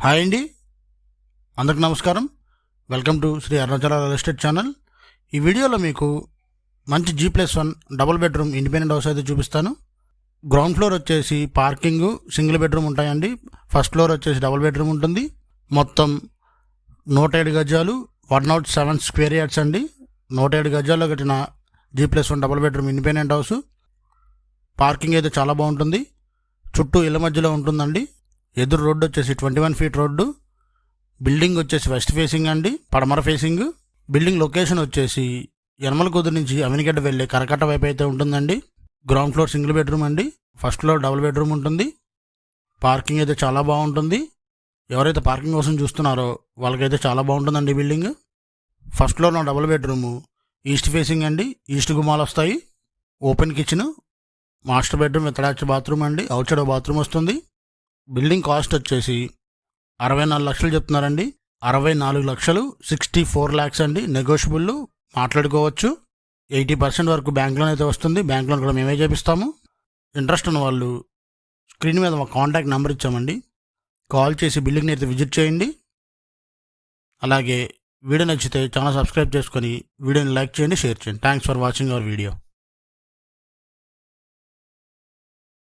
Hi అండి, అందరికి నమస్కారం. Welcome to Shri Arunachala real estate channel. ఈ వీడియోలో మీకు మంచి G+1 double bedroom independent house అయితే చూపిస్తాను. గ్రౌండ్ ఫ్లోర్ వచ్చేసి పార్కింగ్ సింగిల్ బెడ్రూమ్ ఉంటాయండి. ఫస్ట్ ఫ్లోర్ వచ్చేసి డబుల్ బెడ్రూమ్ ఉంటుంది. మొత్తం 107 గజాలు 107 స్క్వేర్ యార్డ్స్ అండి. 107 గజాల్లో కట్టిన G+1 double bedroom independent house. Parking అయితే చాలా బాగుంటుంది. చుట్టూ ఇళ్ళ మధ్యలో ఉంటుందండి. ఎదురు రోడ్డు వచ్చేసి 21 ఫీట్ రోడ్డు. బిల్డింగ్ వచ్చేసి వెస్ట్ ఫేసింగ్ అండి, పడమర ఫేసింగ్. బిల్డింగ్ లొకేషన్ వచ్చేసి యనమలకుదురు నుంచి అవినిగడ్డ వెళ్ళే కరకట్ట వైపు అయితే ఉంటుందండి. గ్రౌండ్ ఫ్లోర్ సింగిల్ బెడ్రూమ్ అండి, ఫస్ట్ ఫ్లోర్ డబుల్ బెడ్రూమ్ ఉంటుంది. పార్కింగ్ అయితే చాలా బాగుంటుంది. ఎవరైతే పార్కింగ్ కోసం చూస్తున్నారో వాళ్ళకైతే చాలా బాగుంటుందండి బిల్డింగ్. ఫస్ట్ ఫ్లోర్ నా డబుల్ బెడ్రూము ఈస్ట్ ఫేసింగ్ అండి. ఈస్ట్ గుమ్మాలు వస్తాయి. Open kitchen, master bedroom with attached bathroom అండి. అవుట్ సైడ్ బాత్రూమ్ వస్తుంది. బిల్డింగ్ కాస్ట్ వచ్చేసి 64 లక్షలు చెప్తున్నారండి. 64 లక్షలు 64 ల్యాక్స్ అండి. నెగోషియబుల్, మాట్లాడుకోవచ్చు. 80% వరకు బ్యాంక్ లోన్ అయితే వస్తుంది. బ్యాంక్ లోన్ కూడా మేమే చేపిస్తాము. ఇంట్రెస్ట్ ఉన్న వాళ్ళు స్క్రీన్ మీద మా కాంటాక్ట్ నెంబర్ ఇచ్చామండి. కాల్ చేసి బిల్డింగ్ని అయితే విజిట్ చేయండి. అలాగే వీడియో నచ్చితే ఛానల్ సబ్స్క్రైబ్ చేసుకొని వీడియోని లైక్ చేయండి, షేర్ చేయండి. Thanks for watching our video.